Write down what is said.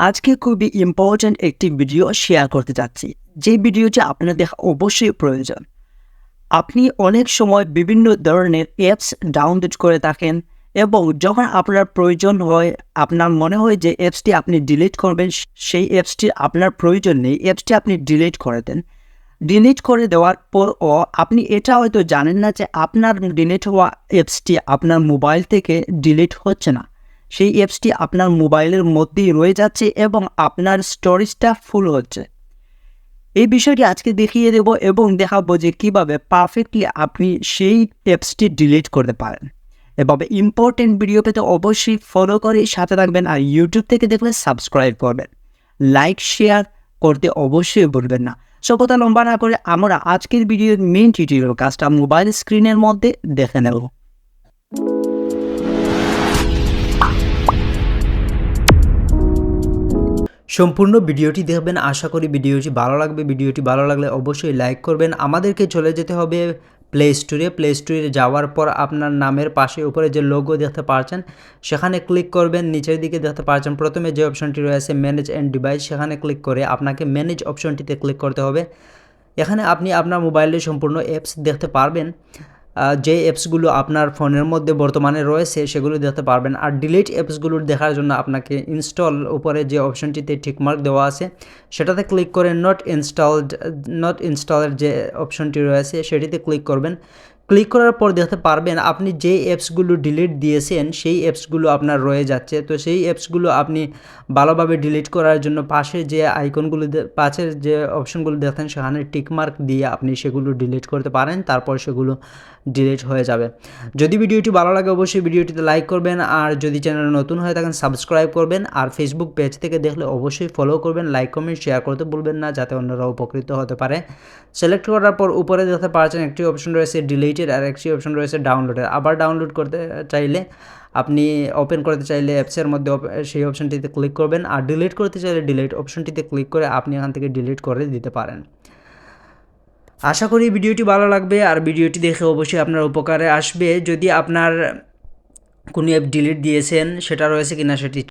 আজকে খুবই ইম্পর্ট্যান্ট একটি ভিডিও শেয়ার করতে চাচ্ছি। যে ভিডিওটি আপনার দেখা অবশ্যই প্রয়োজন। আপনি অনেক সময় বিভিন্ন ধরনের অ্যাপস ডাউনলোড করে থাকেন এবং যখন আপনার প্রয়োজন হয়, আপনার মনে হয় যে অ্যাপসটি আপনি ডিলিট করবেন, সেই অ্যাপসটির আপনার প্রয়োজন নেই, অ্যাপসটি আপনি ডিলিট করে দেন। ডিলিট করে দেওয়ার পরও আপনি এটা হয়তো জানেন না যে আপনার ডিলিট হওয়া অ্যাপসটি আপনার মোবাইল থেকে ডিলিট হচ্ছে না। সেই অ্যাপসটি আপনার মোবাইলের মধ্যেই রয়ে যাচ্ছে এবং আপনার স্টোরেজটা ফুল হচ্ছে। এই বিষয়টি আজকে দেখিয়ে দেব এবং দেখাবো যে কীভাবে পারফেক্টলি আপনি সেই অ্যাপসটি ডিলিট করতে পারেন। এভাবে ইম্পর্টেন্ট ভিডিও পেতে অবশ্যই ফলো করে সাথে থাকবেন, আর ইউটিউব থেকে দেখলে সাবস্ক্রাইব করবেন, লাইক শেয়ার করতে অবশ্যই ভুলবেন না। সো কথা লম্বা না করে আমরা আজকের ভিডিওর মেইন টিউটোরিয়াল কাজটা মোবাইল স্ক্রিনের মধ্যে দেখে নেব। সম্পূর্ণ ভিডিওটি দেখবেন, আশা করি ভিডিওটি ভালো লাগবে। ভিডিওটি ভালো লাগলে অবশ্যই লাইক করবেন। আমাদেরকে চলে যেতে হবে প্লে স্টোরে যাওয়ার পর আপনার নামের পাশে উপরে যে লোগো দেখতে পাচ্ছেন সেখানে ক্লিক করবেন। নিচের দিকে দেখতে পাচ্ছেন প্রথমে যে অপশনটি রয়েছে ম্যানেজ অ্যান্ড ডিভাইস, সেখানে ক্লিক করে আপনাকে ম্যানেজ অপশনটিতে ক্লিক করতে হবে। এখানে আপনি আপনার মোবাইলের সম্পূর্ণ অ্যাপস দেখতে পারবেন। যে অ্যাপসগুলো আপনার ফোনের মধ্যে বর্তমানে রয়েছে সেগুলো দেখতে পারবেন। আর ডিলিট অ্যাপসগুলো দেখার জন্য আপনাকে ইনস্টল উপরে যে অপশনটিতে টিকমার্ক দেওয়া আছে সেটাতে ক্লিক করে নট ইনস্টলের যে অপশনটি রয়েছে সেটিতে ক্লিক করবেন। ক্লিক করার পর দেখতে পারবেন আপনি যে অ্যাপসগুলো ডিলিট দিয়েছেন সেই অ্যাপসগুলো আপনার রয়ে যাচ্ছে। তো সেই অ্যাপসগুলো আপনি ভালোভাবে ডিলিট করার জন্য পাশের যে আইকনগুলো পাশের যে অপশনগুলো দেখেন সেখানে টিকমার্ক দিয়ে আপনি সেগুলো ডিলিট করতে পারেন, তারপর সেগুলো ডিলিট হয়ে যাবে। যদি ভিডিওটি ভালো লাগে অবশ্যই ভিডিওটিতে লাইক করবেন, আর যদি চ্যানেলে নতুন হয়ে থাকেন সাবস্ক্রাইব করবেন, আর ফেসবুক পেজ থেকে দেখলে অবশ্যই ফলো করবেন, লাইক কমেন্ট শেয়ার করতে ভুলবেন না যাতে অন্যরা উপকৃত হতে পারে। সিলেক্ট করার পর উপরে দেখতে পাচ্ছেন একটি অপশন রয়েছে ডিলিটের আর একটি অপশন রয়েছে ডাউনলোডের। আবার ডাউনলোড করতে চাইলে আপনি ওপেন করতে চাইলে অ্যাপসের মধ্যে সেই অপশনটিতে ক্লিক করবেন, আর ডিলিট করতে চাইলে ডিলিট অপশনটিতে ক্লিক করে আপনি এখান থেকে ডিলিট করে দিতে পারেন। আশা করি ভিডিওটি ভালো লাগবে, আর ভিডিওটি দেখে অবশ্যই আপনার উপকারে আসবে। যদি আপনার কোনো অ্যাপ ডিলিট দিয়েছেন সেটা রয়েছে কিনা সেটি